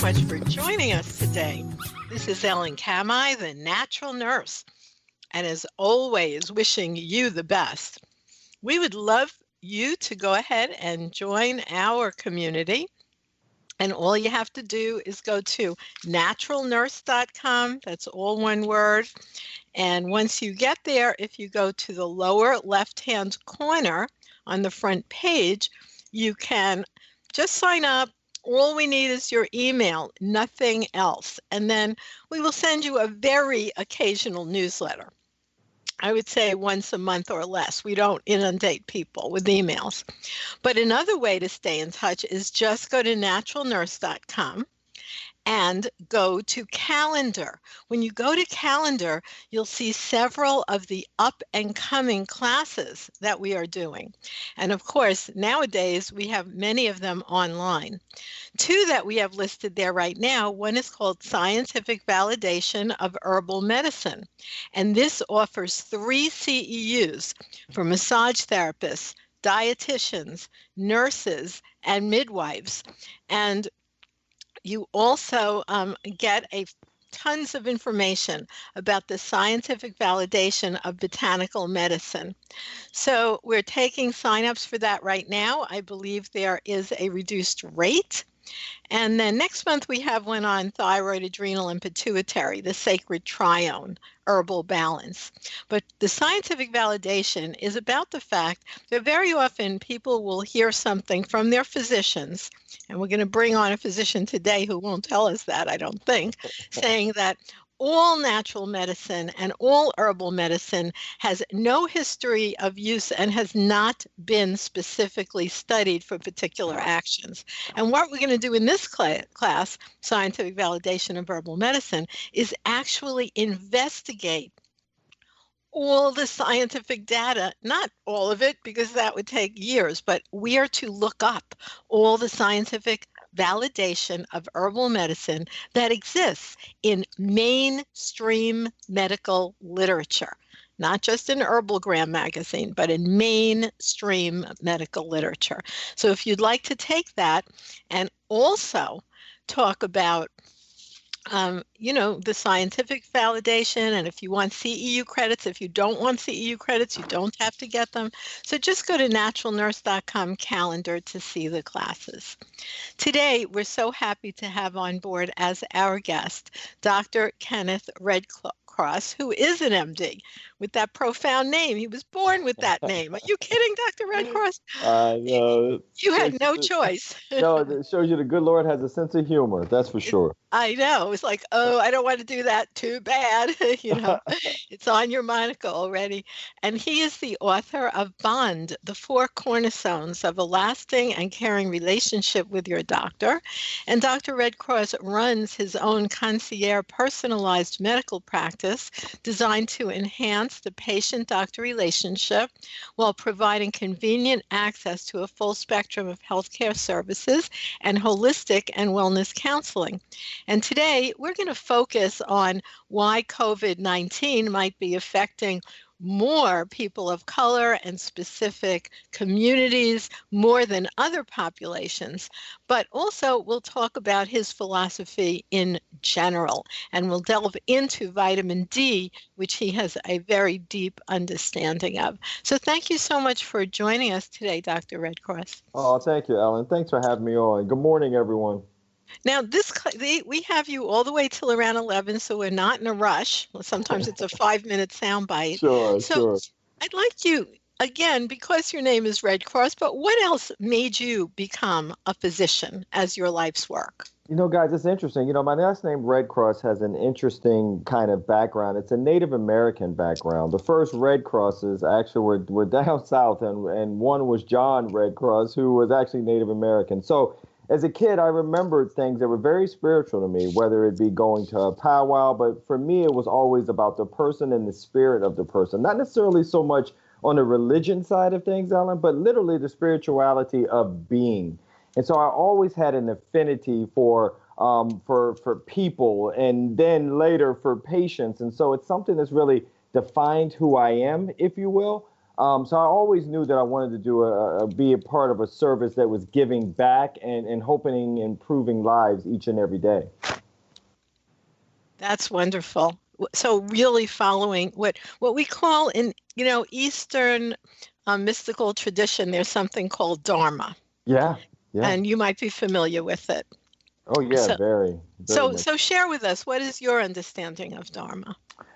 much for joining us today. This is Ellen Kamai, the natural nurse, and as always, wishing you the best. We would love you to go ahead and join our community. And all you have to do is go to naturalnurse.com. That's all one word. And once you get there, if you go to the lower left-hand corner on the front page, you can just sign up. All we need is your email, nothing else. And then we will send you a very occasional newsletter. I would say once a month or less. We don't inundate people with emails. But another way to stay in touch is just go to naturalnurse.com and go to calendar. When you go to calendar, you'll see several of the up and coming classes that we are doing. And of course, nowadays we have many of them online. Two that we have listed there right now, one is called Scientific Validation of Herbal Medicine. And this offers 3 CEUs for massage therapists, dietitians, nurses, and midwives. And you also get tons of information about the scientific validation of botanical medicine. So we're taking signups for that right now. I believe there is a reduced rate. And then next month we have one on thyroid, adrenal, and pituitary, the sacred trione, herbal balance. But the scientific validation is about the fact that very often people will hear something from their physicians, and we're going to bring on a physician today who won't tell us that, I don't think, saying that all natural medicine and all herbal medicine has no history of use and has not been specifically studied for particular actions. And what we're going to do in this class, Scientific Validation of Herbal Medicine, is actually investigate all the scientific data, not all of it, because that would take years, but we are to look up all the scientific validation of herbal medicine that exists in mainstream medical literature, not just in Herbalgram magazine, but in mainstream medical literature. So if you'd like to take that and also talk about the scientific validation, and if you want CEU credits, if you don't want CEU credits, you don't have to get them. So just go to naturalnurse.com calendar to see the classes. Today, we're so happy to have on board as our guest, Dr. Kenneth Red Cross, who is an MD with that profound name. He was born with that name. Are you kidding, Dr. Red Cross? No. You had no choice. No, it shows you the good Lord has a sense of humor. That's for sure. I know. It's like, oh, I don't want to do that. Too bad. It's on your monica already. And he is the author of Bond, the 4 Cornerstones of a Lasting and Caring Relationship with Your Doctor. And Dr. Red Cross runs his own concierge personalized medical practice designed to enhance the patient-doctor relationship while providing convenient access to a full spectrum of healthcare services and holistic and wellness counseling. And today, we're going to focus on why COVID-19 might be affecting more people of color and specific communities more than other populations. But also, we'll talk about his philosophy in general, and we'll delve into vitamin D, which he has a very deep understanding of. So thank you so much for joining us today, Dr. Red Cross. Oh, thank you, Ellen. Thanks for having me on. Good morning, everyone. Now, we have you all the way till around 11, so we're not in a rush. Well, sometimes it's a 5-minute soundbite. Sure. I'd like you, again, because your name is Red Cross, but what else made you become a physician as your life's work? Guys, it's interesting. My last name, Red Cross, has an interesting kind of background. It's a Native American background. The first Red Crosses actually were down south, and one was John Red Cross, who was actually Native American. So as a kid, I remembered things that were very spiritual to me, whether it be going to a powwow, but for me, it was always about the person and the spirit of the person, not necessarily so much on the religion side of things, Ellen, but literally the spirituality of being. And so I always had an affinity for people, and then later for patients. And so it's something that's really defined who I am, if you will. So I always knew that I wanted to be a part of a service that was giving back and hoping improving lives each and every day. That's wonderful. So really following what we call in, Eastern mystical tradition, there's something called Dharma. Yeah, yeah. And you might be familiar with it. Oh, yeah, So, very, very much. so share with us, what is your understanding of Dharma?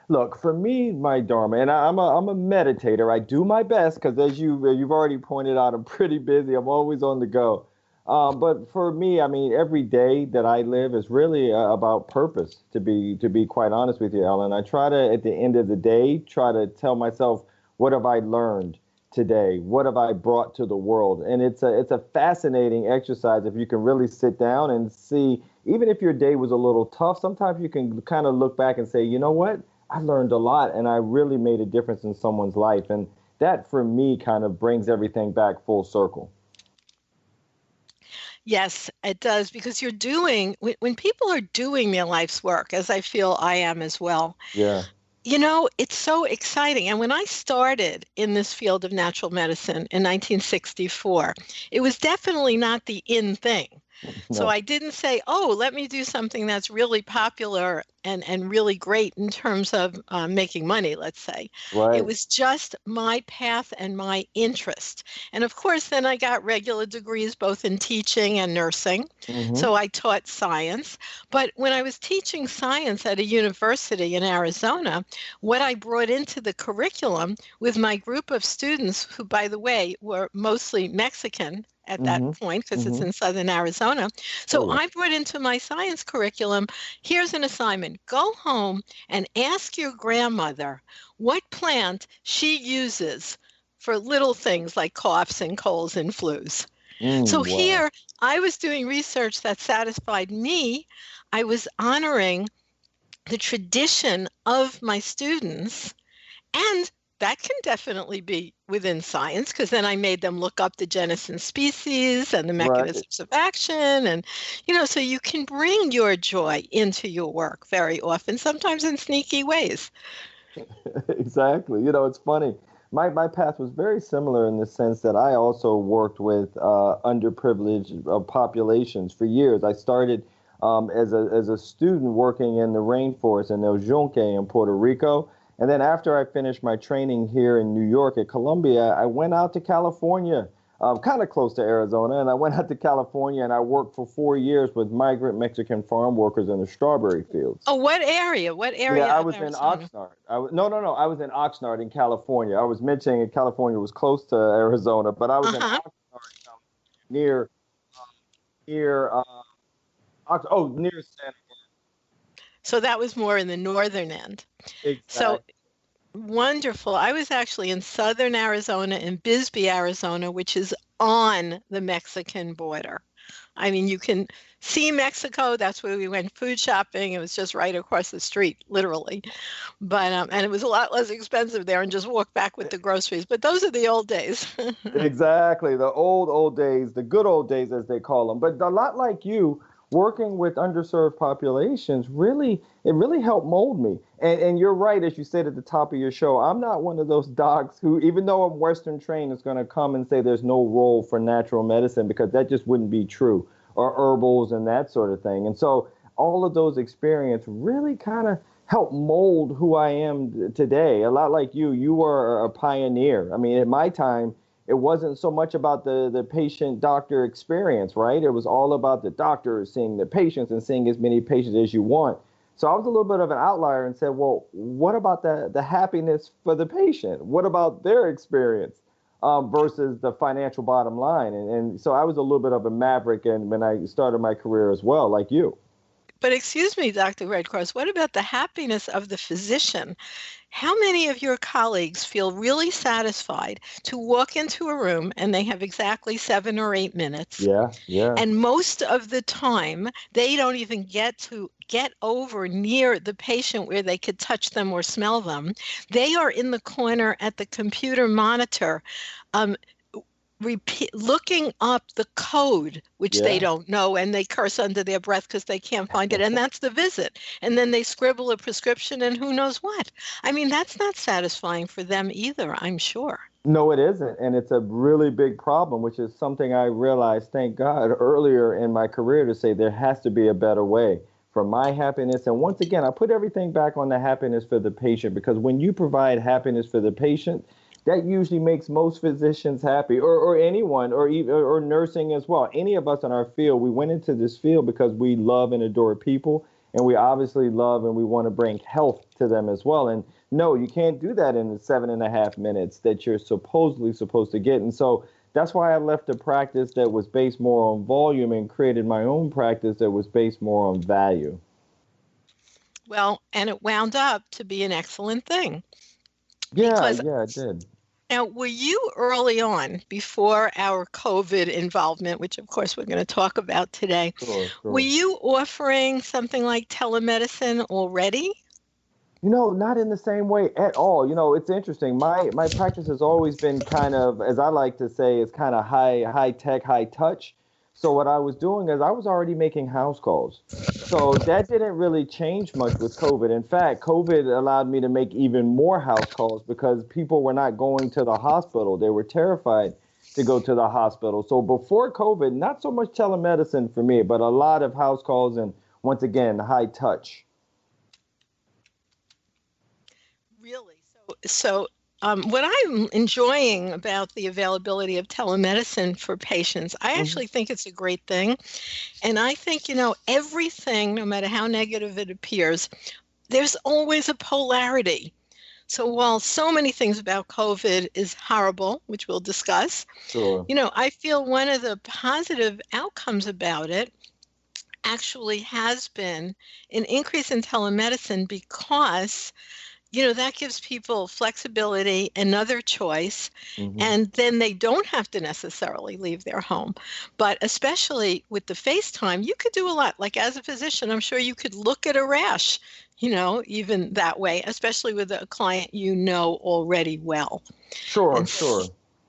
Look, for me, my Dharma, and I'm a meditator. I do my best because, as you've already pointed out, I'm pretty busy. I'm always on the go. But for me, I mean, every day that I live is really about purpose. To be quite honest with you, Ellen, I try to, at the end of the day, try to tell myself, what have I learned today? What have I brought to the world? And it's a fascinating exercise if you can really sit down and see. Even if your day was a little tough, sometimes you can kind of look back and say, you know what? I learned a lot and I really made a difference in someone's life. And that for me kind of brings everything back full circle. Yes, it does, because when people are doing their life's work, as I feel I am as well, Yeah. It's so exciting. And when I started in this field of natural medicine in 1964, it was definitely not the in thing. So No. I didn't say, oh, let me do something that's really popular and really great in terms of making money, let's say. It Right. was just my path and my interest. And of course, then I got regular degrees both in teaching and nursing. Mm-hmm. So I taught science. But when I was teaching science at a university in Arizona, what I brought into the curriculum with my group of students, who, by the way, were mostly Mexican at that Mm-hmm. point, because it's Mm-hmm. in southern Arizona. Oh So yeah. I brought into my science curriculum, here's an assignment. Go home and ask your grandmother what plant she uses for little things like coughs and colds and flus. So Wow. here I was doing research that satisfied me. I was honoring the tradition of my students, and that can definitely be within science, because then I made them look up the genus and species and the Right. mechanisms of action. And, so you can bring your joy into your work very often, sometimes in sneaky ways. Exactly. It's funny. My path was very similar in the sense that I also worked with underprivileged populations for years. I started as a student working in the rainforest in El Yunque in Puerto Rico. And then after I finished my training here in New York at Columbia, I went out to California, kind of close to Arizona. And I went out to California and I worked for 4 years with migrant Mexican farm workers in the strawberry fields. Oh, what area? What Yeah, area I of was in Arizona? Oxnard. No. I was in Oxnard in California. I was mentioning that California was close to Arizona, but I was in Uh-huh. Oxnard, California, near near near Santa. So that was more in the northern end. So Exactly. wonderful. I was actually in southern Arizona, in Bisbee, Arizona, which is on the Mexican border. I mean, you can see Mexico. That's where we went food shopping. It was just right across the street, literally. But and it was a lot less expensive there, and just walk back with the groceries. But those are the old days. Exactly. The old days, the good old days, as they call them. But a lot like you, working with underserved populations, it really helped mold me. And you're right, as you said at the top of your show, I'm not one of those docs who, even though I'm Western trained, is going to come and say there's no role for natural medicine, because that just wouldn't be true, or herbals and that sort of thing. And so all of those experiences really kind of help mold who I am today. A lot like you were a pioneer. I mean, at my time, it wasn't so much about the patient doctor experience, right? It was all about the doctor seeing the patients and seeing as many patients as you want. So I was a little bit of an outlier and said, well, what about the happiness for the patient? What about their experience versus the financial bottom line? And so I was a little bit of a maverick, and when I started my career as well, like you. But excuse me, Dr. Redcross, what about the happiness of the physician? How many of your colleagues feel really satisfied to walk into a room and they have exactly 7 or 8 minutes? Yeah, yeah. And most of the time, they don't even get over near the patient where they could touch them or smell them. They are in the corner at the computer monitor, um, looking up the code, which they Yeah. don't know, and they curse under their breath because they can't find it. And that's the visit. And then they scribble a prescription and who knows what. I mean, that's not satisfying for them either, I'm sure. No, it isn't. And it's a really big problem, which is something I realized, thank God, earlier in my career to say there has to be a better way for my happiness. And once again, I put everything back on the happiness for the patient, because when you provide happiness for the patient, that usually makes most physicians happy, or anyone, or even or nursing as well. Any of us in our field, we went into this field because we love and adore people, and we obviously love and we want to bring health to them as well. And no, you can't do that in the 7.5 minutes that you're supposedly supposed to get. And so that's why I left a practice that was based more on volume and created my own practice that was based more on value. Well, and it wound up to be an excellent thing. Yeah, Because yeah, it did. now, were you early on, before our COVID involvement, which of course we're going to talk about today, Sure, were sure. you offering something like telemedicine already? Not in the same way at all. It's interesting. My practice has always been kind of, as I like to say, it's kind of high tech, high touch. So what I was doing is I was already making house calls. So that didn't really change much with COVID. In fact, COVID allowed me to make even more house calls because people were not going to the hospital. They were terrified to go to the hospital. So before COVID, not so much telemedicine for me, but a lot of house calls and, once again, high touch. Really? What I'm enjoying about the availability of telemedicine for patients, I Mhm. actually think it's a great thing. And I think, everything, no matter how negative it appears, there's always a polarity. So while so many things about COVID is horrible, which we'll discuss, Sure. I feel one of the positive outcomes about it actually has been an increase in telemedicine because that gives people flexibility, another choice, Hmm. and then they don't have to necessarily leave their home. But especially with the FaceTime, you could do a lot. Like as a physician, I'm sure you could look at a rash, even that way, especially with a client you know already well, Sure, and sure.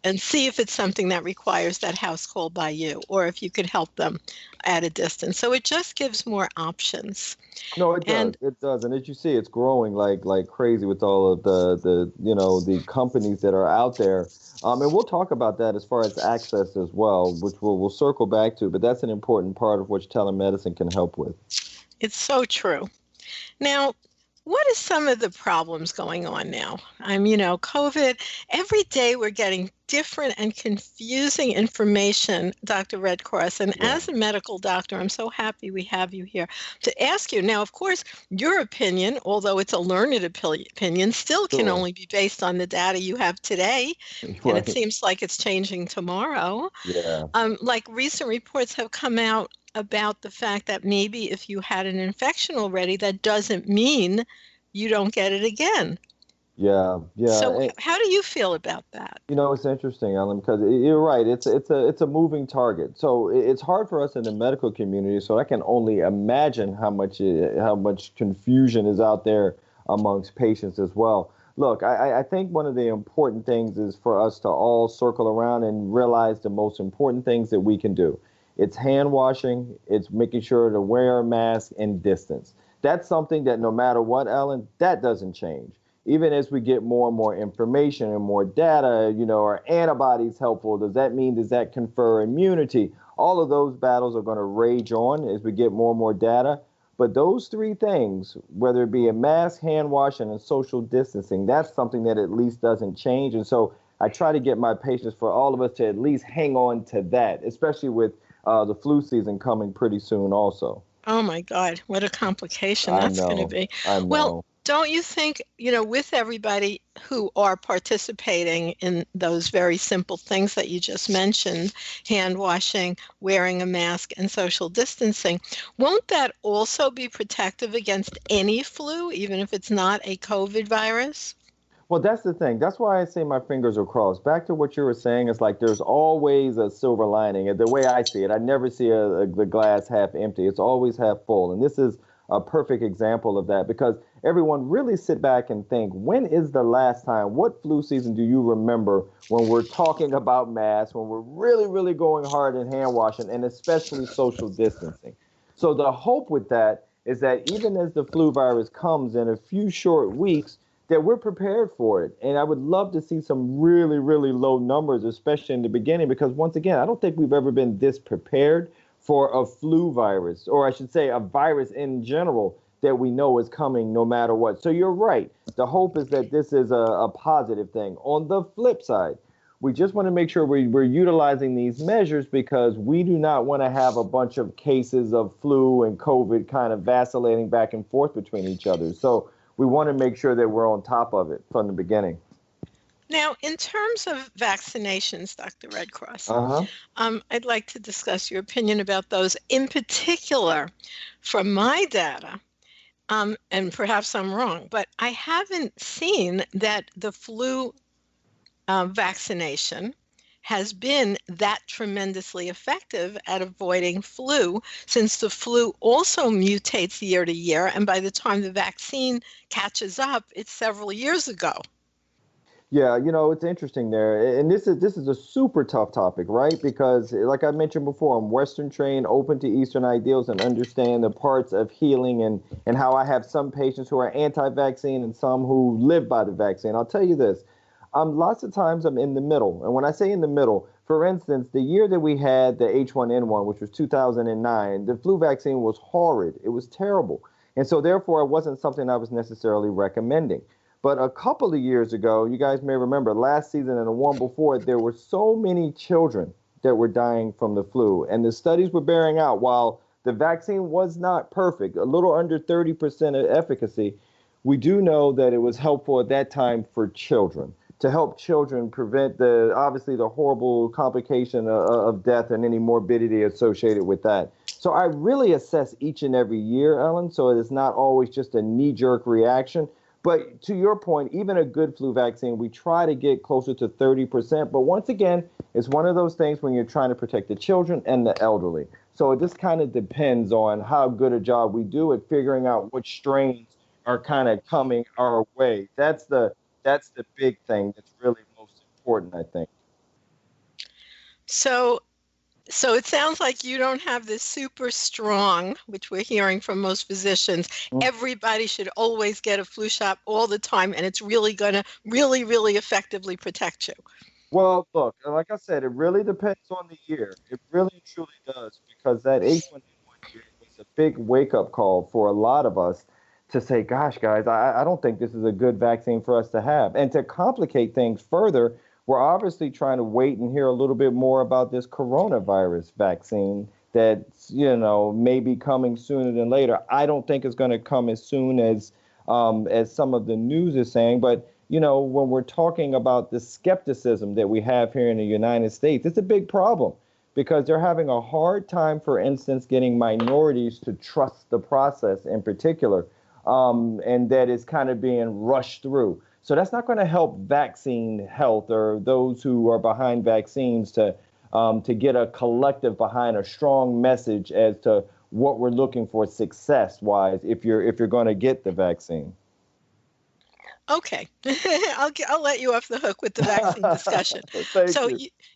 and see if it's something that requires that house call by you, or if you could help them at a distance. So it just gives more options. No, it does. And It does. And as you see, it's growing like crazy with all of the companies that are out there. And we'll talk about that as far as access as well, which we'll circle back to. But that's an important part of which telemedicine can help with. it's so true. Now, what are some of the problems going on now? COVID, every day we're getting different and confusing information, Dr. Red Cross. And Yeah. as a medical doctor, I'm so happy we have you here to ask you. Now, of course, your opinion, although it's a learned opinion, still can Sure. only be based on the data you have today. And it Right. seems like it's changing tomorrow. Yeah. Like recent reports have come out about the fact that maybe if you had an infection already, that doesn't mean you don't get it again. Yeah. So Yeah. how do you feel about that? It's interesting, Ellen, because you're right. It's a moving target. So it's hard for us in the medical community. So I can only imagine how much confusion is out there amongst patients as well. Look, I think one of the important things is for us to all circle around and realize the most important things that we can do. It's hand washing. It's making sure to wear a mask and distance. That's something that no matter what, Ellen, that doesn't change even as we get more and more information and more data, are antibodies helpful? Does that confer immunity? All of those battles are going to rage on as we get more and more data. But those three things, whether it be a mask, hand washing, and social distancing, that's something that at least doesn't change. And so I try to get my patients, for all of us, to at least hang on to that, especially with the flu season coming pretty soon also. Oh my God, what a complication I that's going to know. be. I Well, know. don't you think, with everybody who are participating in those very simple things that you just mentioned, hand washing, wearing a mask, and social distancing, won't that also be protective against any flu, even if it's not a COVID virus? Well, that's the thing. That's why I say my fingers are crossed. Back to what you were saying, it's like there's always a silver lining. And the way I see it, I never see the glass half empty. It's always half full. And this is a perfect example of that, because everyone really sit back and think, when is the last time, what flu season do you remember when we're talking about masks, when we're really, really going hard in hand washing and especially social distancing? So the hope with that is that even as the flu virus comes in a few short weeks, that we're prepared for it. And I would love to see some really, really low numbers, especially in the beginning, because once again, I don't think we've ever been this prepared for a flu virus, or I should say a virus in general that we know is coming no matter what. So you're right. The hope is that this is a positive thing. On the flip side, we just want to make sure we're utilizing these measures, because we do not want to have a bunch of cases of flu and COVID kind of vacillating back and forth between each other. So we want to make sure that we're on top of it from the beginning. Now, in terms of vaccinations, Dr. Red Cross, I'd like to discuss your opinion about those. In particular, from my data, and perhaps I'm wrong, but I haven't seen that the flu vaccination has been that tremendously effective at avoiding flu, since the flu also mutates year to year, and by the time the vaccine catches up, it's several years ago. Yeah, it's interesting there. And this is a super tough topic, right? Because like I mentioned before, I'm Western trained, open to Eastern ideals, and understand the parts of healing, and how I have some patients who are anti-vaccine and some who live by the vaccine. I'll tell you this. Lots of times I'm in the middle. And when I say in the middle, for instance, the year that we had the H1N1, which was 2009, the flu vaccine was horrid. It was terrible. And so therefore, it wasn't something I was necessarily recommending. But a couple of years ago, you guys may remember, last season and the one before, there were so many children that were dying from the flu. And the studies were bearing out, while the vaccine was not perfect, a little under 30% of efficacy, we do know that it was helpful at that time for children, to help children prevent obviously the horrible complication of death and any morbidity associated with that. So I really assess each and every year, Ellen, so it is not always just a knee-jerk reaction. But to your point, even a good flu vaccine, we try to get closer to 30%. But once again, it's one of those things when you're trying to protect the children and the elderly. So it just kind of depends on how good a job we do at figuring out which strains are kind of coming our way. That's the big thing that's really most important, I think. So it sounds like you don't have this super strong, which we're hearing from most physicians, everybody should always get a flu shot all the time, and it's really going to really, really effectively protect you. Well, look, like I said, it really depends on the year. It really truly does, because that H1N1 year was a big wake-up call for a lot of us to say, gosh, guys, I don't think this is a good vaccine for us to have. And to complicate things further, we're obviously trying to wait and hear a little bit more about this coronavirus vaccine that's, may be coming sooner than later. I don't think it's going to come as soon as some of the news is saying. But, when we're talking about the skepticism that we have here in the United States, it's a big problem, because they're having a hard time, for instance, getting minorities to trust the process in particular, and that is kind of being rushed through. So that's not going to help vaccine health or those who are behind vaccines to get a collective behind a strong message as to what we're looking for success-wise if you're going to get the vaccine. Okay, I'll let you off the hook with the vaccine discussion. So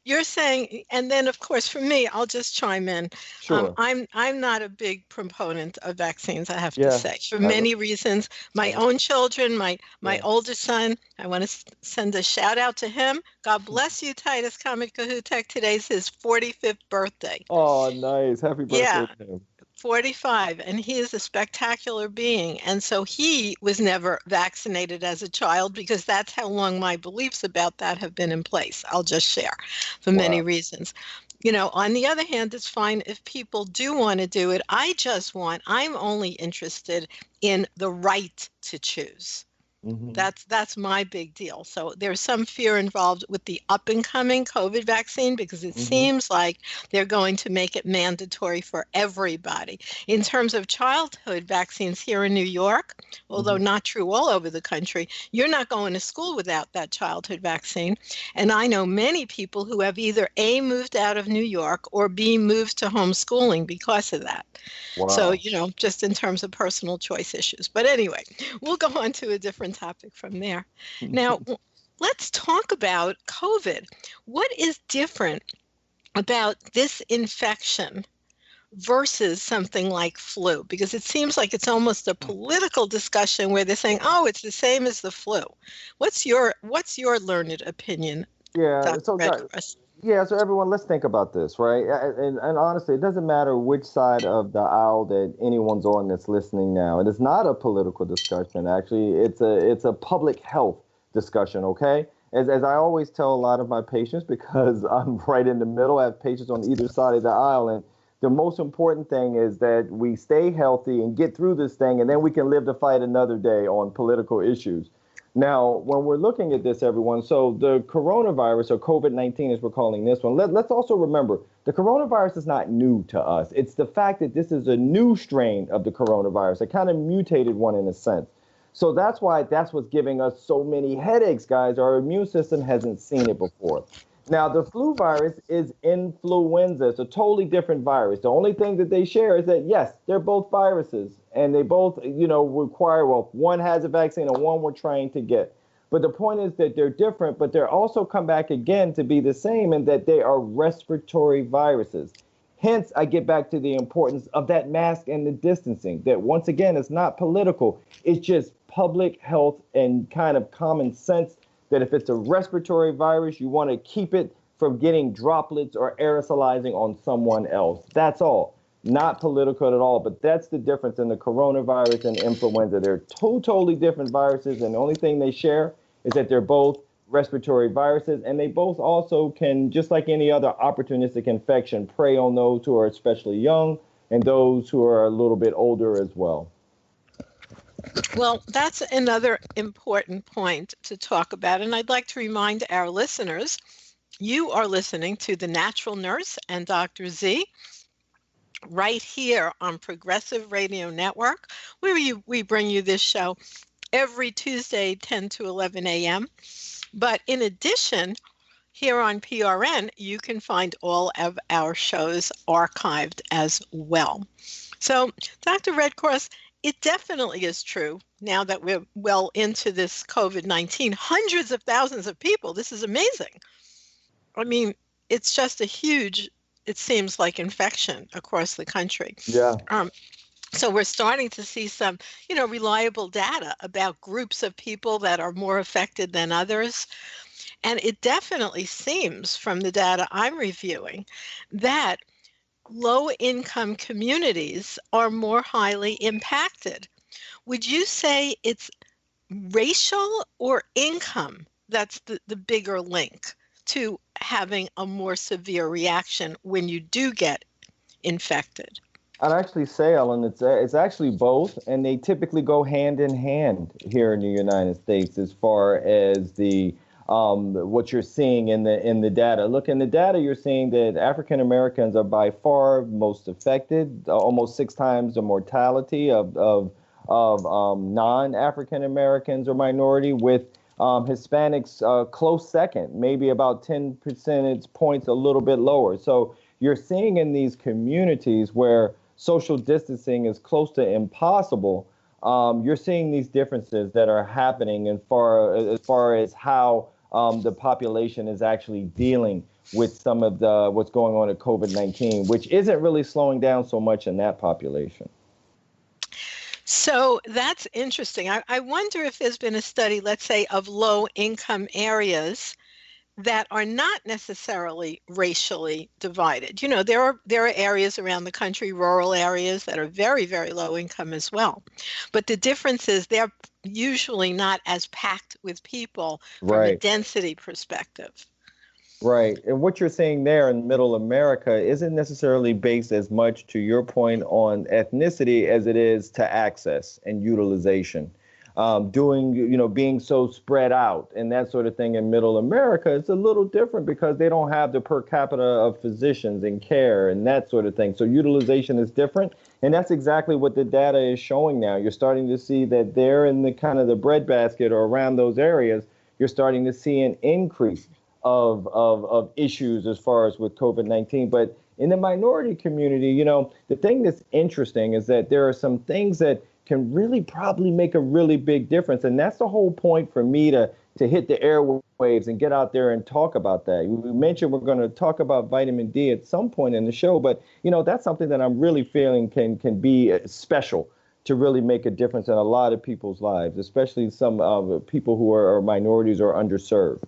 you're saying, and then of course for me, I'll just chime in. Sure. I'm not a big proponent of vaccines, I have to say, for many reasons. My own children, my older son, I want to send a shout out to him. God bless you, Titus Comet Cahutek. Today's his 45th birthday. Oh, nice. Happy birthday to him. 45, and he is a spectacular being. And so he was never vaccinated as a child, because that's how long my beliefs about that have been in place. I'll just share for many reasons. On the other hand, it's fine if people do want to do it. I'm only interested in the right to choose. Hmm. That's my big deal. So there's some fear involved with the up and coming COVID vaccine because it Hmm. seems like they're going to make it mandatory for everybody. In terms of childhood vaccines here in New York, although Hmm. not true all over the country, you're not going to school without that childhood vaccine. And I know many people who have either A, moved out of New York or B, moved to homeschooling because of that. So, Wow. just in terms of personal choice issues. But anyway, we'll go on to a different topic from there. Now, let's talk about COVID. What is different about this infection versus something like flu? Because it seems like it's almost a political discussion where they're saying, "Oh, it's the same as the flu." What's your learned opinion, Yeah. Dr. So, Redcross? yeah, so everyone, let's think about this, right? And honestly, it doesn't matter which side of the aisle that anyone's on that's listening now. It is not a political discussion. Actually, it's a public health discussion, okay? As I always tell a lot of my patients, because I'm right in the middle, I have patients on either side of the aisle, and the most important thing is that we stay healthy and get through this thing, and then we can live to fight another day on political issues. Now, when we're looking at this, everyone, so the coronavirus, or COVID-19 as we're calling this one, let's also remember the coronavirus is not new to us. It's the fact that this is a new strain of the coronavirus, a kind of mutated one in a sense. So that's what's giving us so many headaches, guys. Our immune system hasn't seen it before. Now, the flu virus is influenza. It's a totally different virus. The only thing that they share is that, yes, they're both viruses and they both, require, well, one has a vaccine and one we're trying to get. But the point is that they're different, but they're also come back again to be the same in that they are respiratory viruses. Hence, I get back to the importance of that mask and the distancing, that once again, it's not political. It's just public health and kind of common sense that if it's a respiratory virus, you want to keep it from getting droplets or aerosolizing on someone else. That's all. Not political at all, but that's the difference in the coronavirus and influenza. They're totally different viruses, and the only thing they share is that they're both respiratory viruses, and they both also can, just like any other opportunistic infection, prey on those who are especially young and those who are a little bit older as well. Well, that's another important point to talk about. And I'd like to remind our listeners, you are listening to The Natural Nurse and Dr. Z right here on Progressive Radio Network, where we bring you this show every Tuesday, 10 to 11 a.m. But in addition, here on PRN, you can find all of our shows archived as well. So, Dr. Redcross, it definitely is true now that we're well into this COVID-19. Hundreds of thousands of people. This is amazing. I mean, it's just a huge, it seems like, infection across the country. Yeah. Um, so we're starting to see some, reliable data about groups of people that are more affected than others. And it definitely seems from the data I'm reviewing that low-income communities are more highly impacted. Would you say it's racial or income that's the bigger link to having a more severe reaction when you do get infected? I'd actually say, Ellen, it's actually both, and they typically go hand in hand here in the United States as far as the what you're seeing in the data. Look, in the data, you're seeing that African Americans are by far most affected, almost 6 times the mortality of non-African Americans or minority, with Hispanics close second, maybe about 10 percentage points a little bit lower. So you're seeing in these communities where social distancing is close to impossible, you're seeing these differences that are happening as far as how the population is actually dealing with some of the what's going on at COVID-19, which isn't really slowing down so much in that population. So that's interesting. I wonder if there's been a study, let's say, of low income areas that are not necessarily racially divided. There are areas around the country, rural areas, that are very, very low income as well. But the difference is they're usually not as packed with people from a Right. density perspective. Right. And what you're saying there in middle America isn't necessarily based as much to your point on ethnicity as it is to access and utilization. being so spread out and that sort of thing in middle America. It's a little different because they don't have the per capita of physicians and care and that sort of thing. So utilization is different. And that's exactly what the data is showing now. You're starting to see that there in the kind of the breadbasket or around those areas, you're starting to see an increase of issues as far as with COVID-19. But in the minority community, the thing that's interesting is that there are some things that can really probably make a really big difference. And that's the whole point for me to hit the airwaves and get out there and talk about that. We mentioned we're going to talk about vitamin D at some point in the show, but that's something that I'm really feeling can be special to really make a difference in a lot of people's lives, especially some people who are minorities or underserved.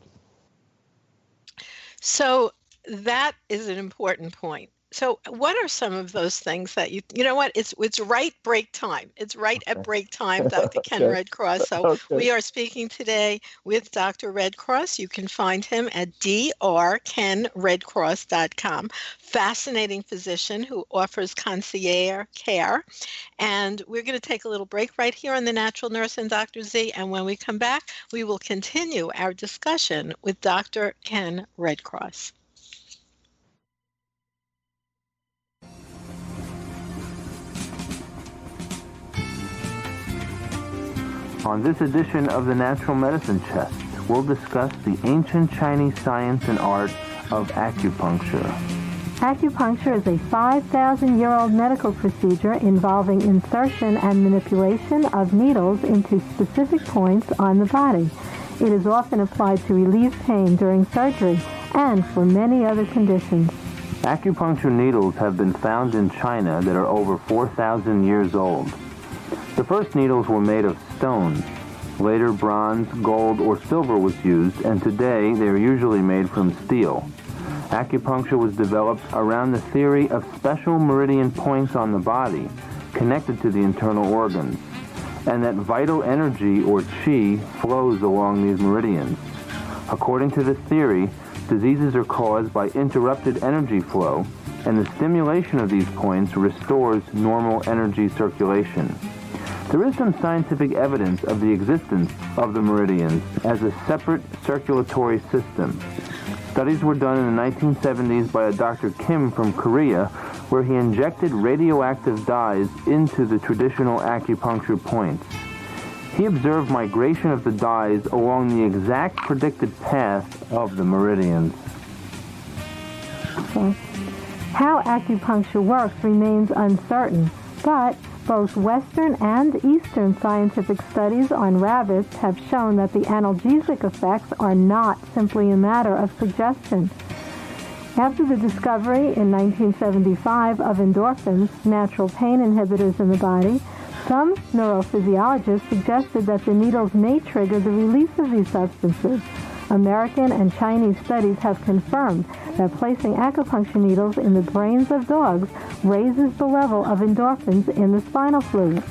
So that is an important point. So what are some of those things that you know what, it's right break time. It's right at break time, Dr. Ken Red Cross. So we are speaking today with Dr. Red Cross. You can find him at drkenredcross.com. Fascinating physician who offers concierge care. And we're going to take a little break right here on The Natural Nurse and Dr. Z. And when we come back, we will continue our discussion with Dr. Ken Red Cross. On this edition of the Natural Medicine Chest, we'll discuss the ancient Chinese science and art of acupuncture. Acupuncture is a 5,000-year-old medical procedure involving insertion and manipulation of needles into specific points on the body. It is often applied to relieve pain during surgery and for many other conditions. Acupuncture needles have been found in China that are over 4,000 years old. The first needles were made of stone. Later, bronze, gold, or silver was used, and today they are usually made from steel. Acupuncture was developed around the theory of special meridian points on the body connected to the internal organs, and that vital energy, or qi, flows along these meridians. According to this theory, diseases are caused by interrupted energy flow, and the stimulation of these points restores normal energy circulation. There is some scientific evidence of the existence of the meridians as a separate circulatory system. Studies were done in the 1970s by a Dr. Kim from Korea, where he injected radioactive dyes into the traditional acupuncture points. He observed migration of the dyes along the exact predicted path of the meridians. How acupuncture works remains uncertain, but both Western and Eastern scientific studies on rabbits have shown that the analgesic effects are not simply a matter of suggestion. After the discovery in 1975 of endorphins, natural pain inhibitors in the body, some neurophysiologists suggested that the needles may trigger the release of these substances. American and Chinese studies have confirmed that placing acupuncture needles in the brains of dogs raises the level of endorphins in the spinal fluid.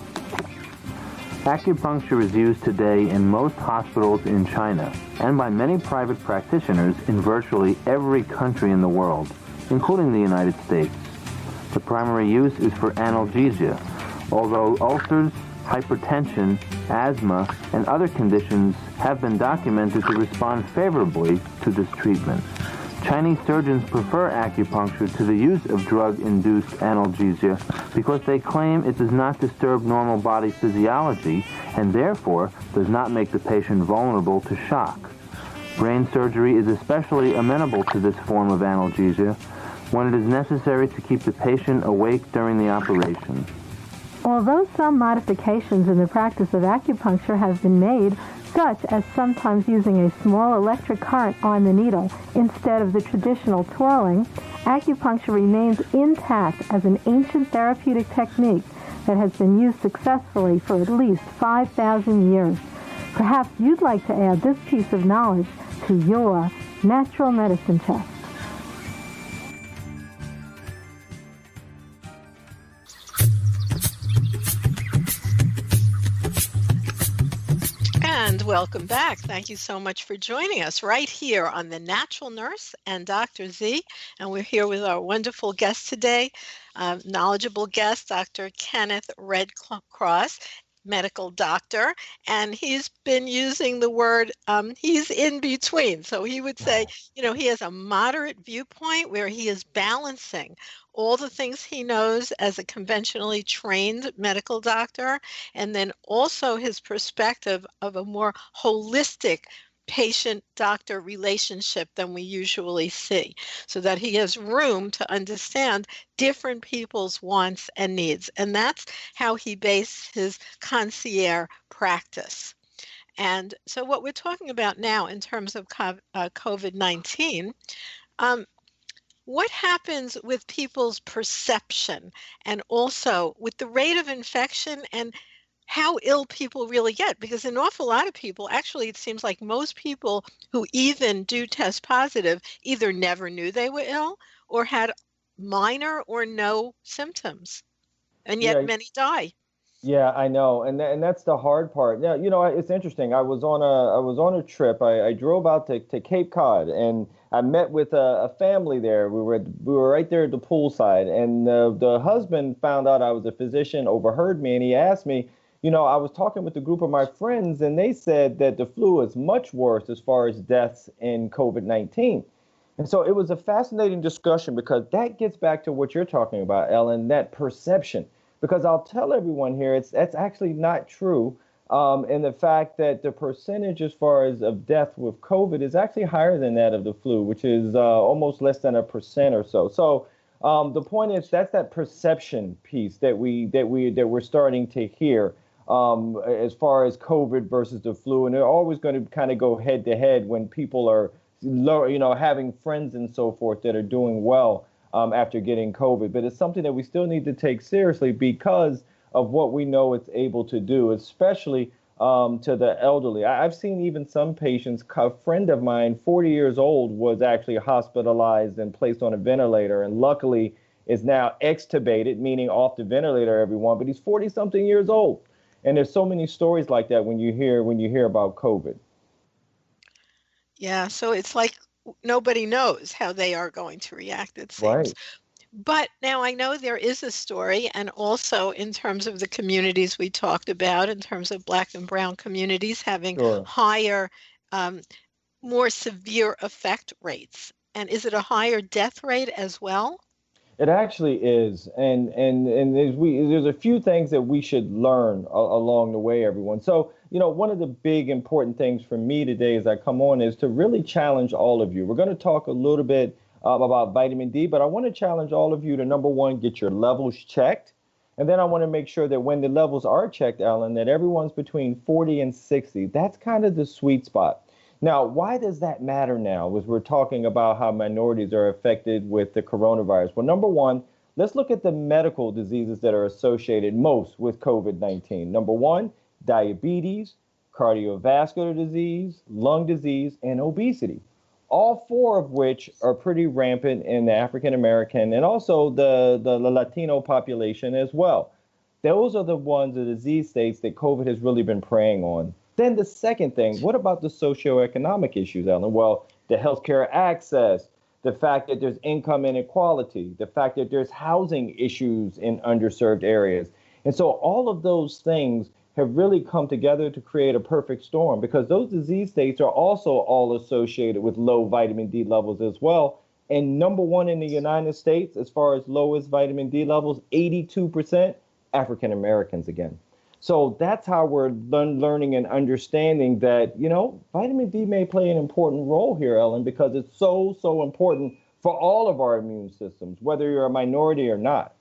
Acupuncture is used today in most hospitals in China and by many private practitioners in virtually every country in the world, including the United States. The primary use is for analgesia, although ulcers, hypertension, asthma, and other conditions have been documented to respond favorably to this treatment. Chinese surgeons prefer acupuncture to the use of drug-induced analgesia because they claim it does not disturb normal body physiology and therefore does not make the patient vulnerable to shock. Brain surgery is especially amenable to this form of analgesia when it is necessary to keep the patient awake during the operation. Although some modifications in the practice of acupuncture have been made, such as sometimes using a small electric current on the needle instead of the traditional twirling, acupuncture remains intact as an ancient therapeutic technique that has been used successfully for at least 5,000 years. Perhaps you'd like to add this piece of knowledge to your natural medicine chest. And welcome back. Thank you so much for joining us right here on The Natural Nurse and Dr. Z. And we're here with our wonderful guest today, knowledgeable guest, Dr. Kenneth Red Cross. medical doctor, and he's been using the word, he's in between. So he would say, he has a moderate viewpoint where he is balancing all the things he knows as a conventionally trained medical doctor, and then also his perspective of a more holistic patient-doctor relationship than we usually see, so that he has room to understand different people's wants and needs. And that's how he based his concierge practice. And so what we're talking about now in terms of COVID-19, what happens with people's perception and also with the rate of infection and how ill people really get? Because an awful lot of people, actually, it seems like most people who even do test positive either never knew they were ill or had minor or no symptoms, and yet many die. Yeah, I know, and that's the hard part. Now, it's interesting. I was on a trip. I drove out to Cape Cod, and I met with a family there. We were right there at the poolside, and the husband found out I was a physician, overheard me, and he asked me, I was talking with a group of my friends, and they said that the flu is much worse as far as deaths in COVID-19. And so it was a fascinating discussion because that gets back to what you're talking about, Ellen, that perception. Because I'll tell everyone here, that's actually not true. And the fact that the percentage as far as of death with COVID is actually higher than that of the flu, which is almost less than 1% or so. So the point is that's that perception piece that we're starting to hear as far as COVID versus the flu, and they're always going to kind of go head to head when people are, having friends and so forth that are doing well after getting COVID. But it's something that we still need to take seriously because of what we know it's able to do, especially to the elderly. I've seen even some patients, a friend of mine, 40 years old, was actually hospitalized and placed on a ventilator, and luckily is now extubated, meaning off the ventilator, everyone, but he's 40-something years old. And there's so many stories like that when you hear about COVID. Yeah, so it's like nobody knows how they are going to react, it seems. Right. But now I know there is a story, and also in terms of the communities we talked about, in terms of Black and Brown communities having higher, more severe effect rates. And is it a higher death rate as well? It actually is, and there's a few things that we should learn along the way, everyone. So, one of the big important things for me today as I come on is to really challenge all of you. We're going to talk a little bit about vitamin D, but I want to challenge all of you to, number one, get your levels checked. And then I want to make sure that when the levels are checked, Ellen, that everyone's between 40 and 60. That's kind of the sweet spot. Now, why does that matter now as we're talking about how minorities are affected with the coronavirus? Well, number one, let's look at the medical diseases that are associated most with COVID-19. Number one, diabetes, cardiovascular disease, lung disease, and obesity. All four of which are pretty rampant in the African American and also the Latino population as well. Those are the ones, the disease states that COVID has really been preying on. Then the second thing, what about the socio-economic issues, Ellen? Well, the healthcare access, the fact that there's income inequality, the fact that there's housing issues in underserved areas. And so all of those things have really come together to create a perfect storm because those disease states are also all associated with low vitamin D levels as well. And number one in the United States, as far as lowest vitamin D levels, 82% African Americans again. So that's how we're learning and understanding that, vitamin D may play an important role here, Ellen, because it's so, so important for all of our immune systems, whether you're a minority or not.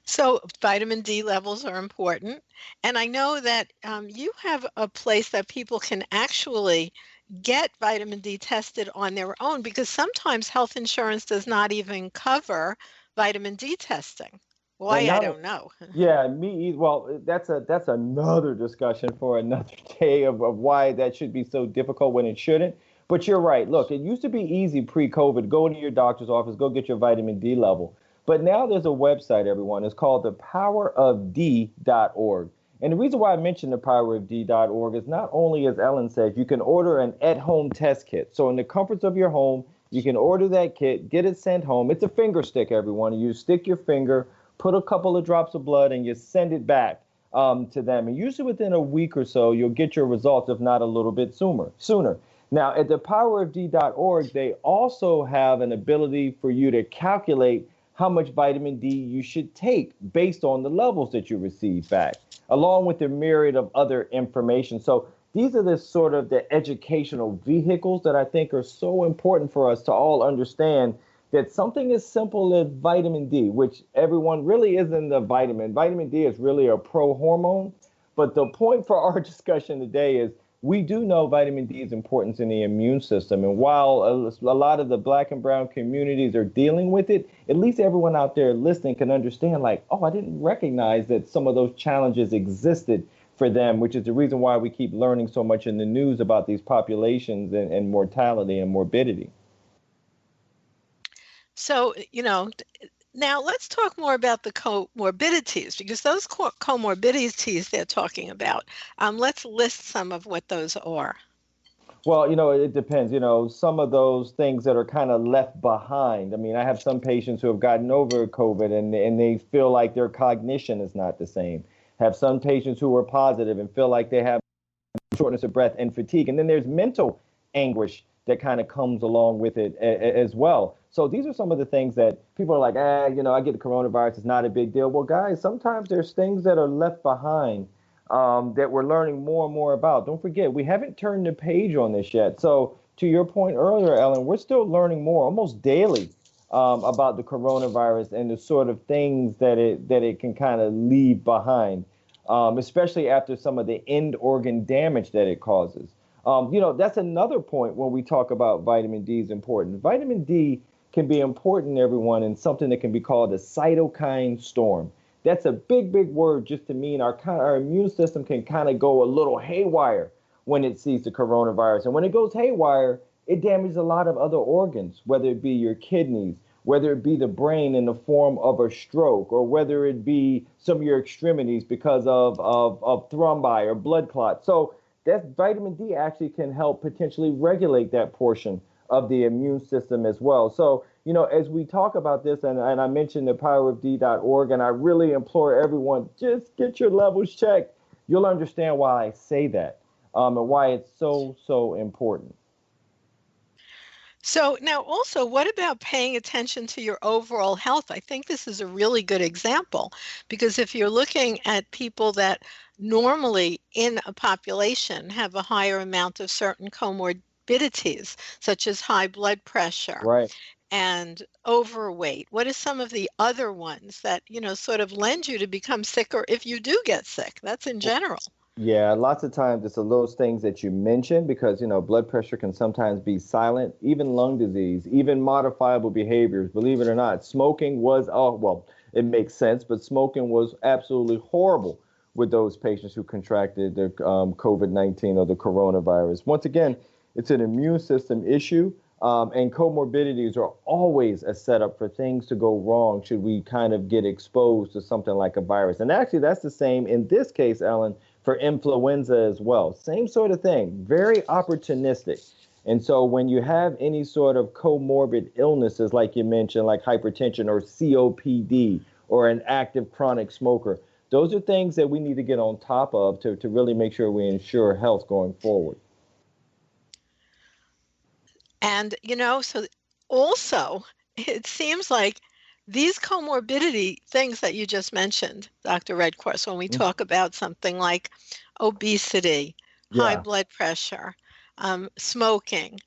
So vitamin D levels are important. And I know that you have a place that people can actually get vitamin D tested on their own because sometimes health insurance does not even cover vitamin D testing. Why, I don't know. Yeah, me either. Well, that's another discussion for another day of why that should be so difficult when it shouldn't. But you're right. Look, it used to be easy pre-COVID. Go to your doctor's office, go get your vitamin D level. But now there's a website, everyone. It's called thepowerofd.org. And the reason why I mentioned thepowerofd.org is not only, as Ellen said, you can order an at-home test kit. So in the comforts of your home, you can order that kit, get it sent home. It's a finger stick, everyone. You stick your finger put a couple of drops of blood and you send it back to them. And usually within a week or so, you'll get your results, if not a little bit sooner. Now, at thepowerofd.org, they also have an ability for you to calculate how much vitamin D you should take based on the levels that you receive back, along with a myriad of other information. So these are the sort of the educational vehicles that I think are so important for us to all understand that something as simple as vitamin D, which everyone really isn't a vitamin. Vitamin D is really a pro-hormone. But the point for our discussion today is we do know vitamin D's importance in the immune system. And while a lot of the Black and brown communities are dealing with it, at least everyone out there listening can understand, like, oh, I didn't recognize that some of those challenges existed for them, which is the reason why we keep learning so much in the news about these populations and mortality and morbidity. So, now let's talk more about the comorbidities, because those comorbidities they're talking about, let's list some of what those are. Well, it depends. Some of those things that are kind of left behind. I mean, I have some patients who have gotten over COVID and they feel like their cognition is not the same. Have some patients who are positive and feel like they have shortness of breath and fatigue. And then there's mental anguish that kind of comes along with it as well. So these are some of the things that people are like, I get the coronavirus, it's not a big deal. Well, guys, sometimes there's things that are left behind that we're learning more and more about. Don't forget, we haven't turned the page on this yet. So to your point earlier, Ellen, we're still learning more almost daily about the coronavirus and the sort of things that it can kind of leave behind, especially after some of the end organ damage that it causes. That's another point when we talk about vitamin D is important. Vitamin D can be important, everyone, in something that can be called a cytokine storm. That's a big, big word just to mean our immune system can kind of go a little haywire when it sees the coronavirus. And when it goes haywire, it damages a lot of other organs, whether it be your kidneys, whether it be the brain in the form of a stroke, or whether it be some of your extremities because of thrombi or blood clots. So that vitamin D actually can help potentially regulate that portion of the immune system as well. So, as we talk about this, and I mentioned the powerofd.org, and I really implore everyone, just get your levels checked. You'll understand why I say that and why it's so, so important. So now also, what about paying attention to your overall health? I think this is a really good example, because if you're looking at people that normally in a population have a higher amount of certain comorbidities, such as high blood pressure, right, and overweight, what are some of the other ones that, sort of lend you to become sicker if you do get sick? That's in general. Yeah, lots of times it's those things that you mentioned because, blood pressure can sometimes be silent, even lung disease, even modifiable behaviors. Believe it or not, smoking was, it makes sense, but smoking was absolutely horrible with those patients who contracted the COVID-19 or the coronavirus. Once again, it's an immune system issue, and comorbidities are always a setup for things to go wrong should we kind of get exposed to something like a virus. And actually, that's the same in this case, Ellen, for influenza as well. Same sort of thing, very opportunistic. And so when you have any sort of comorbid illnesses, like you mentioned, like hypertension or COPD or an active chronic smoker, those are things that we need to get on top of to really make sure we ensure health going forward. And, so also it seems like these comorbidity things that you just mentioned, Dr. Red Cross, when we talk about something like obesity, high blood pressure, smoking,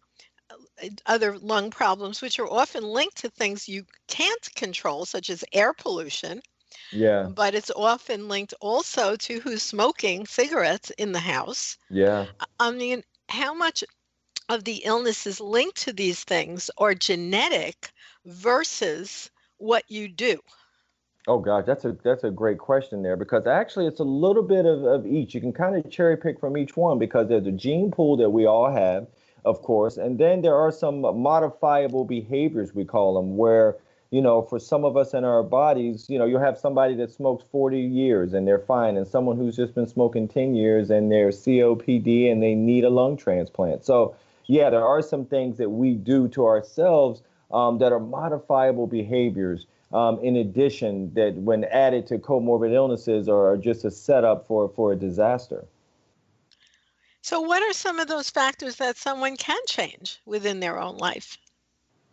other lung problems, which are often linked to things you can't control, such as air pollution. Yeah. But it's often linked also to who's smoking cigarettes in the house. Yeah. I mean, how much of the illnesses linked to these things are genetic versus what you do? Oh gosh, that's a great question there, because actually it's a little bit of each. You can kind of cherry pick from each one because there's a gene pool that we all have, of course, and then there are some modifiable behaviors, we call them, where for some of us in our bodies, you'll have somebody that smokes 40 years and they're fine, and someone who's just been smoking 10 years and they're COPD and they need a lung transplant. So yeah, there are some things that we do to ourselves that are modifiable behaviors. in addition, that when added to comorbid illnesses are just a setup for a disaster. So what are some of those factors that someone can change within their own life?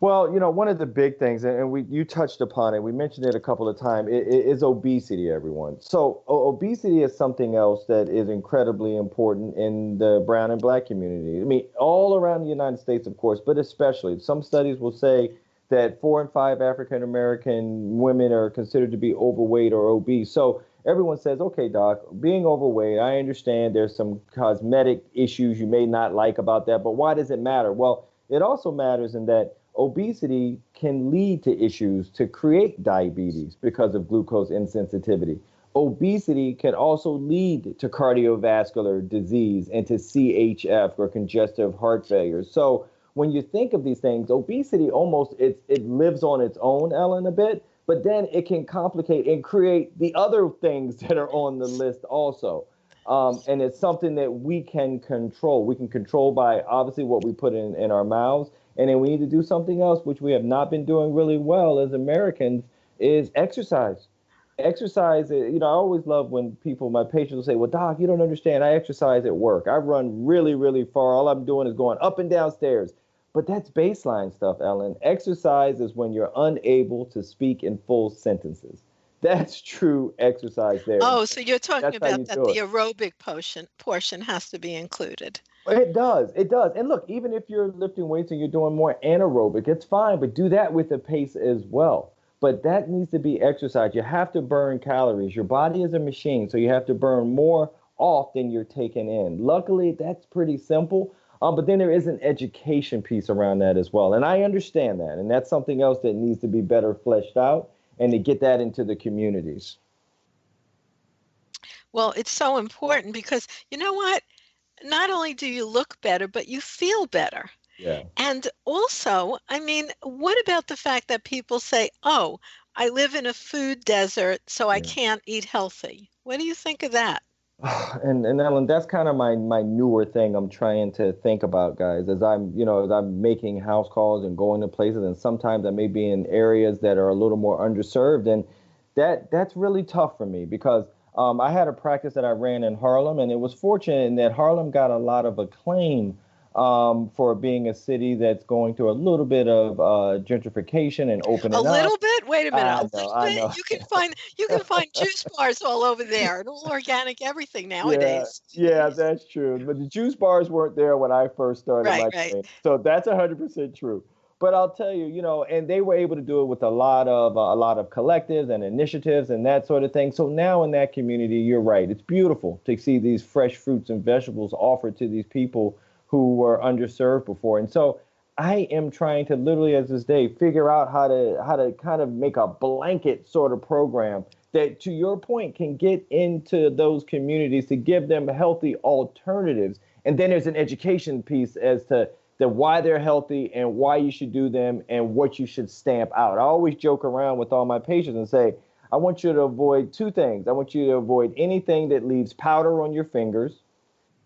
Well, one of the big things, and you touched upon it, we mentioned it a couple of times, is obesity, everyone. So obesity is something else that is incredibly important in the brown and black community. I mean, all around the United States, of course, but especially some studies will say that 4 in 5 African American women are considered to be overweight or obese. So everyone says, okay, doc, being overweight, I understand there's some cosmetic issues you may not like about that, but why does it matter? Well, it also matters in that obesity can lead to issues to create diabetes because of glucose insensitivity. Obesity can also lead to cardiovascular disease and to CHF, or congestive heart failure. So when you think of these things, obesity almost, it lives on its own, Ellen, a bit, but then it can complicate and create the other things that are on the list also. And it's something that we can control. We can control by obviously what we put in our mouths. And then we need to do something else, which we have not been doing really well as Americans, is exercise. Exercise, I always love when my patients will say, well, doc, you don't understand. I exercise at work. I run really, really far. All I'm doing is going up and down stairs. But that's baseline stuff, Ellen. Exercise is when you're unable to speak in full sentences. That's true exercise there. Oh, so you're talking about that the aerobic portion has to be included. It does. And look, even if you're lifting weights and you're doing more anaerobic, it's fine, but do that with a pace as well. But that needs to be exercise. You have to burn calories. Your body is a machine, so you have to burn more off than you're taking in. Luckily, that's pretty simple. But then there is an education piece around that as well. And I understand that. And that's something else that needs to be better fleshed out and to get that into the communities. Well, it's so important because you know what? Not only do you look better, but you feel better. Yeah. And also, I mean, what about the fact that people say, oh, I live in a food desert, so I can't eat healthy? What do you think of that? And Ellen, that's kind of my newer thing I'm trying to think about, guys, as I'm making house calls and going to places, and sometimes I may be in areas that are a little more underserved, and that's really tough for me because I had a practice that I ran in Harlem, and it was fortunate in that Harlem got a lot of acclaim for being a city that's going through a little bit of gentrification and opening up. A little bit? Wait a minute. I know. You can find juice bars all over there and all organic everything nowadays. Yeah, that's true. But the juice bars weren't there when I first started my career. So that's 100% true. But I'll tell you, and they were able to do it with a lot of collectives and initiatives and that sort of thing. So now in that community, you're right. It's beautiful to see these fresh fruits and vegetables offered to these people who were underserved before. And so I am trying to literally, as this day, figure out how to kind of make a blanket sort of program that, to your point, can get into those communities to give them healthy alternatives. And then there's an education piece as to why they're healthy and why you should do them and what you should stamp out. I always joke around with all my patients and say, I want you to avoid two things. I want you to avoid anything that leaves powder on your fingers.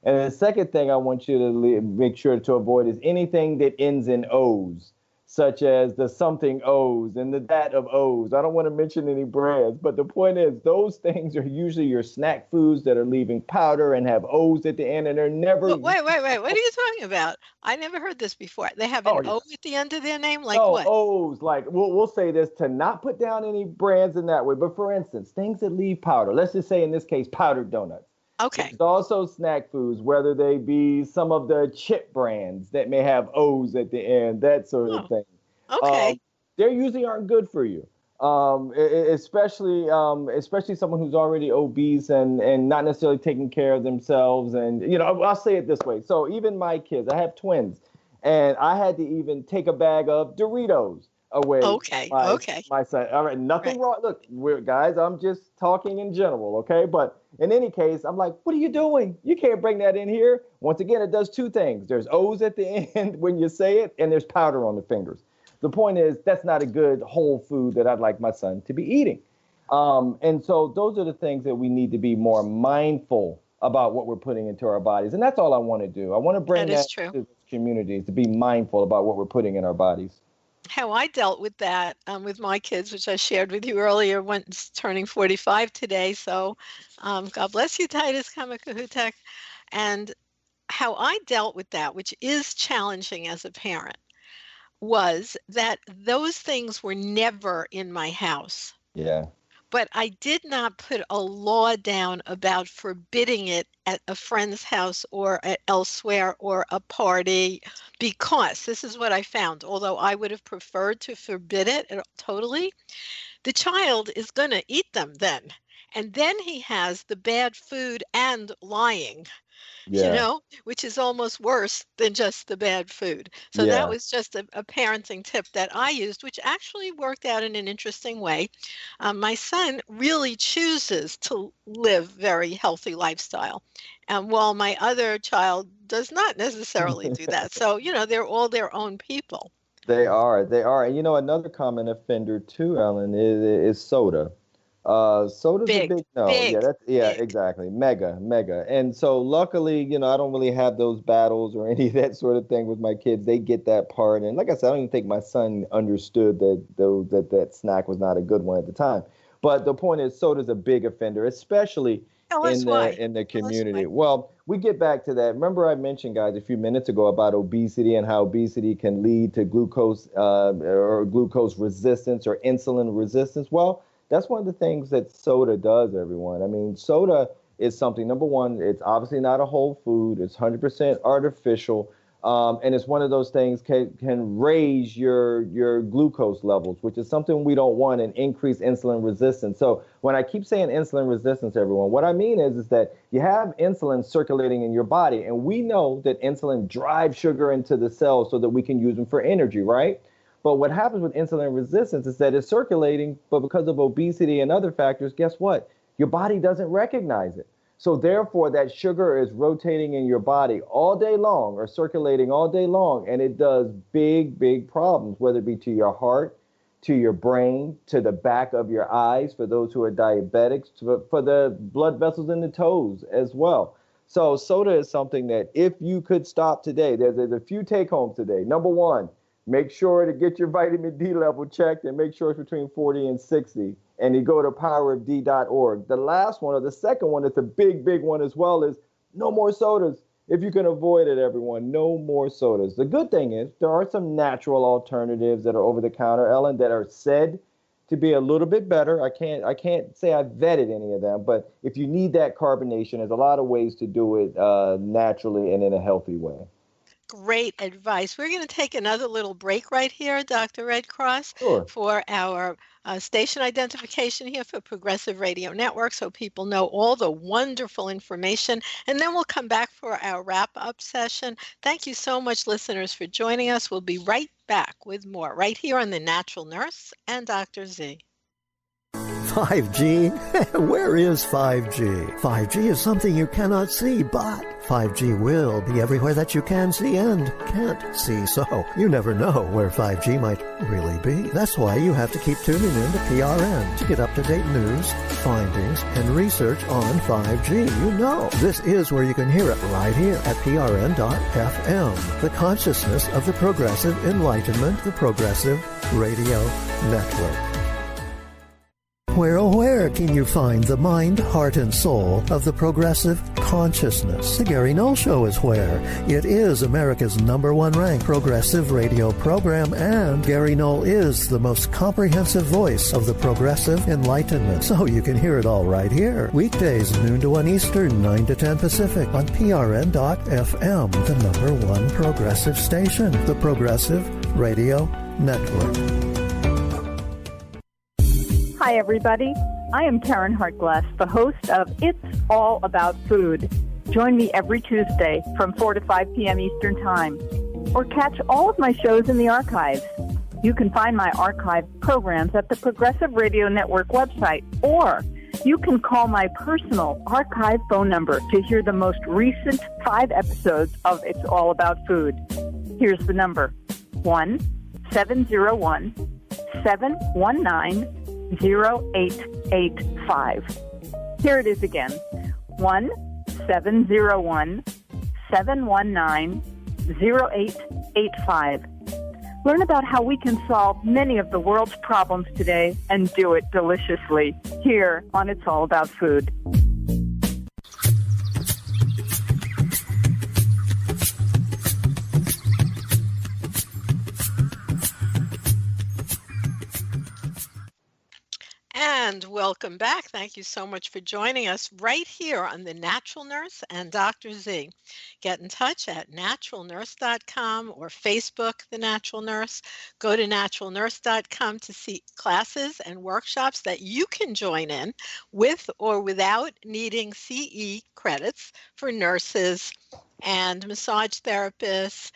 And the second thing I want you to make sure to avoid is anything that ends in O's, such as the something O's and the that of O's. I don't want to mention any brands, but the point is those things are usually your snack foods that are leaving powder and have O's at the end, and they're never... Wait. What are you talking about? I never heard this before. They have an O at the end of their name? Like what? O's. Like, we'll say this to not put down any brands in that way. But for instance, things that leave powder. Let's just say in this case, powdered donuts. Okay. There's also snack foods, whether they be some of the chip brands that may have O's at the end, that sort of thing. Okay. They usually aren't good for you, especially someone who's already obese and not necessarily taking care of themselves. And, I'll say it this way. So even my kids, I have twins, and I had to even take a bag of Doritos away. Okay. My son. All right. Nothing wrong. Look, guys, I'm just talking in general. Okay. But in any case, I'm like, what are you doing? You can't bring that in here. Once again, it does two things. There's O's at the end when you say it, and there's powder on the fingers. The point is, that's not a good whole food that I'd like my son to be eating. And so those are the things that we need to be more mindful about what we're putting into our bodies. And that's all I want to do. I want to bring that to the communities, to be mindful about what we're putting in our bodies. how I dealt with that with my kids, which I shared with you earlier. One's turning 45 today, so God bless you, Titus Kamakahutek. And how I dealt with that, which is challenging as a parent, was that those things were never in my house. Yeah. But I did not put a law down about forbidding it at a friend's house or elsewhere or a party, because this is what I found. Although I would have preferred to forbid it totally, the child is going to eat them then. And then he has the bad food and lying, Yeah. which is almost worse than just the bad food. So that Yeah. was just a parenting tip that I used, which actually worked out in an interesting way. My son really chooses to live very healthy lifestyle, while my other child does not necessarily do that. So, they're all their own people. They are. They are. And another common offender too, Ellen, is soda. Soda's a big no. Yeah, Big. exactly. Mega. And so luckily, I don't really have those battles or any of that sort of thing with my kids. They get that part. And like I said, I don't even think my son understood that snack was not a good one at the time. But the point is, soda's a big offender, especially in the community. Well, we get back to that. Remember I mentioned, guys, a few minutes ago about obesity and how obesity can lead to glucose resistance or insulin resistance. Well, that's one of the things that soda does, everyone. I mean, soda is something, number one, it's obviously not a whole food. It's 100% artificial. And it's one of those things can raise your glucose levels, which is something we don't want, and increase insulin resistance. So when I keep saying insulin resistance, everyone, what I mean is that you have insulin circulating in your body. And we know that insulin drives sugar into the cells so that we can use them for energy, right? But what happens with insulin resistance is that it's circulating, but because of obesity and other factors, guess what? Your body doesn't recognize it. So therefore, that sugar is rotating in your body all day long, or circulating all day long, and it does big problems, whether it be to your heart, to your brain, to the back of your eyes, for those who are diabetics, for the blood vessels in the toes as well. So soda is something that if you could stop today, there's a few take homes today. Number one, make sure to get your vitamin D level checked, and make sure it's between 40 and 60. And you go to powerofd.org. The last one, or the second one, that's a big one as well, is no more sodas. If you can avoid it, everyone, no more sodas. The good thing is there are some natural alternatives that are over the counter, Ellen, that are said to be a little bit better. I can't say I've vetted any of them, but if you need that carbonation, there's a lot of ways to do it naturally and in a healthy way. Great advice. We're going to take another little break right here, Dr. Red Cross, for our station identification here for Progressive Radio Network, so people know all the wonderful information. And then we'll come back for our wrap-up session. Thank you so much, listeners, for joining us. We'll be right back with more right here on The Natural Nurse and Dr. Z. 5G? Where is 5G? 5G is something you cannot see, but 5G will be everywhere that you can see and can't see, so you never know where 5G might really be. That's why you have to keep tuning in to PRN to get up-to-date news, findings, and research on 5G. This is where you can hear it right here at PRN.FM, the consciousness of the progressive enlightenment, the Progressive Radio Network. Where can you find the mind, heart, and soul of the progressive consciousness? The Gary Null Show is where. It is America's #1 ranked progressive radio program, and Gary Null is the most comprehensive voice of the progressive enlightenment. So you can hear it all right here. Weekdays, noon to 1 Eastern, 9 to 10 Pacific on PRN.FM, the #1 progressive station, the Progressive Radio Network. Hi, everybody. I am Karen Hartglass, the host of It's All About Food. Join me every Tuesday from 4 to 5 p.m. Eastern Time, or catch all of my shows in the archives. You can find my archived programs at the Progressive Radio Network website, or you can call my personal archive phone number to hear the most recent 5 episodes of It's All About Food. Here's the number: 1-701-719 0885. Here it is again: 1-701-719-0885. Learn about how we can solve many of the world's problems today and do it deliciously here on It's All About Food. And welcome back. Thank you so much for joining us right here on The Natural Nurse and Dr. Z. Get in touch at naturalnurse.com or Facebook, The Natural Nurse. Go to naturalnurse.com to see classes and workshops that you can join in with or without needing CE credits for nurses and massage therapists,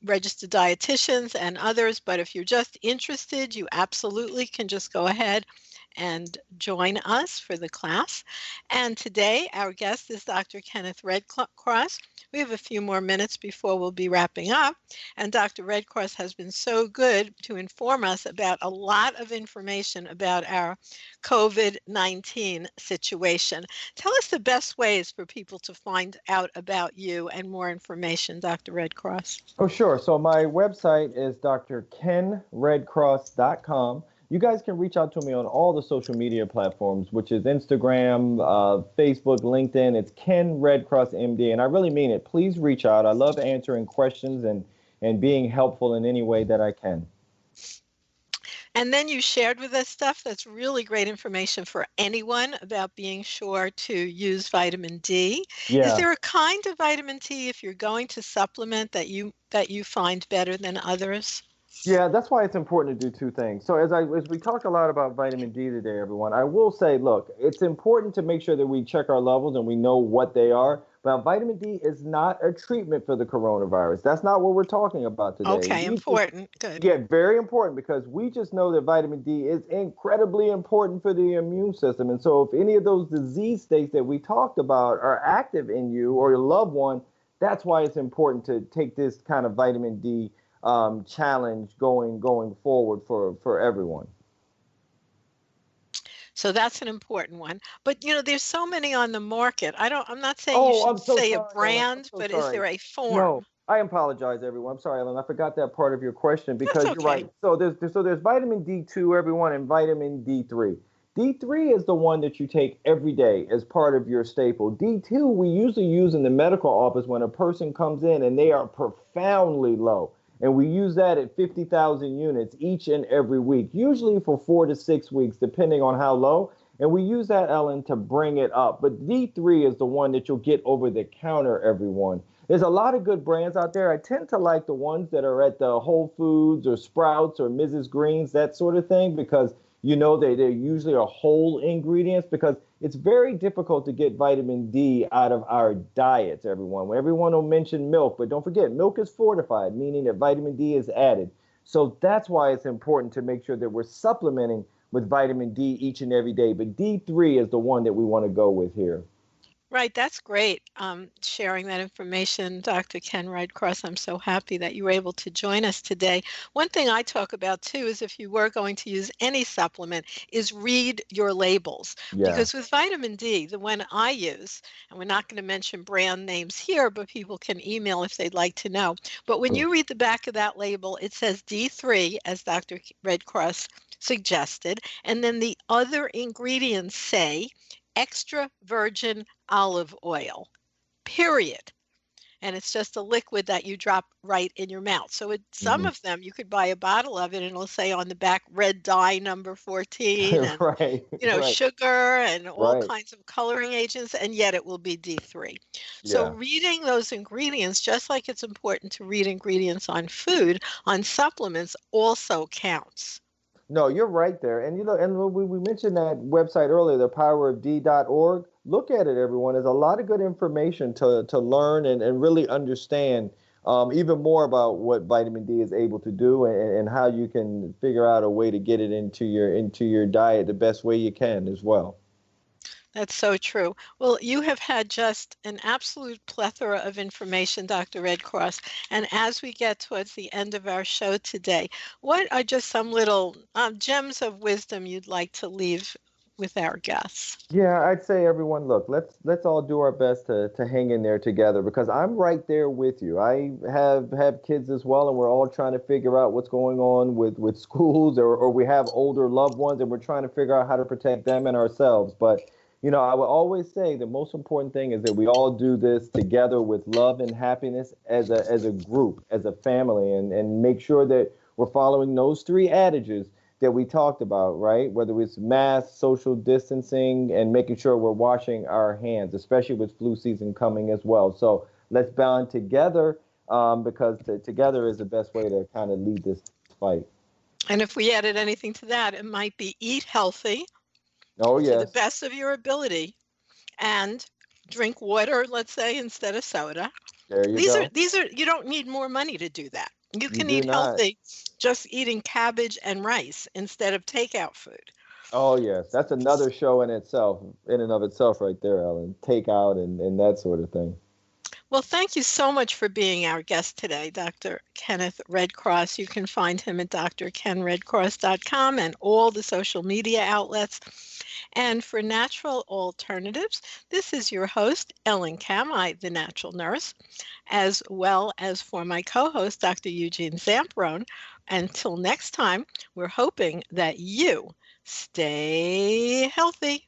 registered dietitians, and others. But if you're just interested, you absolutely can just go ahead and join us for the class. And today, our guest is Dr. Kenneth Red Cross. We have a few more minutes before we'll be wrapping up. And Dr. Red Cross has been so good to inform us about a lot of information about our COVID-19 situation. Tell us the best ways for people to find out about you and more information, Dr. Red Cross. Oh, sure. So my website is drkenredcross.com. You guys can reach out to me on all the social media platforms, which is Instagram, Facebook, LinkedIn. It's Ken Red Cross MD, and I really mean it. Please reach out. I love answering questions and being helpful in any way that I can. And then you shared with us stuff that's really great information for anyone about being sure to use vitamin D. Yeah. Is there a kind of vitamin D, if you're going to supplement, that you find better than others? Yeah, that's why it's important to do two things. So as we talked a lot about vitamin D today, everyone, I will say, look, it's important to make sure that we check our levels and we know what they are. But vitamin D is not a treatment for the coronavirus. That's not what we're talking about today. Okay, important. Good. Yeah, very important, because we just know that vitamin D is incredibly important for the immune system. And so if any of those disease states that we talked about are active in you or your loved one, that's why it's important to take this kind of vitamin D challenge going forward for everyone. So that's an important one. But there's so many on the market. I'm not saying you should say a brand, but is there a form? No, I apologize, everyone. I'm sorry, Ellen. I forgot that part of your question, because That's okay. You're right. So there's vitamin D2, everyone, and vitamin D3. D3 is the one that you take every day as part of your staple. D2 we usually use in the medical office when a person comes in and they are profoundly low. And we use that at 50,000 units each and every week, usually for 4 to 6 weeks, depending on how low. And we use that, Ellen, to bring it up. But D3 is the one that you'll get over the counter, everyone. There's a lot of good brands out there. I tend to like the ones that are at the Whole Foods or Sprouts or Mrs. Green's, that sort of thing, because they're usually are whole ingredients, because it's very difficult to get vitamin D out of our diets, everyone. Everyone will mention milk, but don't forget, milk is fortified, meaning that vitamin D is added. So that's why it's important to make sure that we're supplementing with vitamin D each and every day. But D3 is the one that we want to go with here. Right, that's great. Sharing that information, Dr. Ken Red Cross. I'm so happy that you were able to join us today. One thing I talk about too is, if you were going to use any supplement, is read your labels. Yeah. Because with vitamin D, the one I use, and we're not going to mention brand names here, but people can email if they'd like to know. But when you read the back of that label, it says D3, as Dr. Red Cross suggested, and then the other ingredients say extra virgin olive oil, period. And it's just a liquid that you drop right in your mouth. So some of them, you could buy a bottle of it and it'll say on the back, red dye number 14, and right. sugar and all Right. kinds of coloring agents, and yet it will be D3. So reading those ingredients, just like it's important to read ingredients on food, on supplements also counts. No, you're right there. And we mentioned that website earlier, thepowerofd.org. Look at it, everyone. There's a lot of good information to learn and really understand even more about what vitamin D is able to do, and how you can figure out a way to get it into your diet the best way you can as well. That's so true. Well, you have had just an absolute plethora of information, Dr. Red Cross. And as we get towards the end of our show today, what are just some little gems of wisdom you'd like to leave with our guests? Yeah, I'd say everyone, look, let's all do our best to hang in there together, because I'm right there with you. I have kids as well, and we're all trying to figure out what's going on with schools, or we have older loved ones, and we're trying to figure out how to protect them and ourselves. But I would always say the most important thing is that we all do this together with love and happiness as a group, as a family, and make sure that we're following those three adages that we talked about, right? Whether it's mask, social distancing, and making sure we're washing our hands, especially with flu season coming as well. So let's band together, because together is the best way to kind of lead this fight. And if we added anything to that, it might be eat healthy Oh, to the yes. best of your ability, and drink water, let's say, instead of soda. There you go. These are you don't need more money to do that. You can do eat not. healthy just eating cabbage and rice instead of takeout food. Oh, yes. That's another show in and of itself right there, Ellen. Takeout and that sort of thing. Well, thank you so much for being our guest today, Dr. Kenneth Red Cross. You can find him at drkenredcross.com and all the social media outlets. And for Natural Alternatives, this is your host, Ellen Kamai, the natural nurse, as well as for my co-host, Dr. Eugene Zamperone. Until next time, we're hoping that you stay healthy.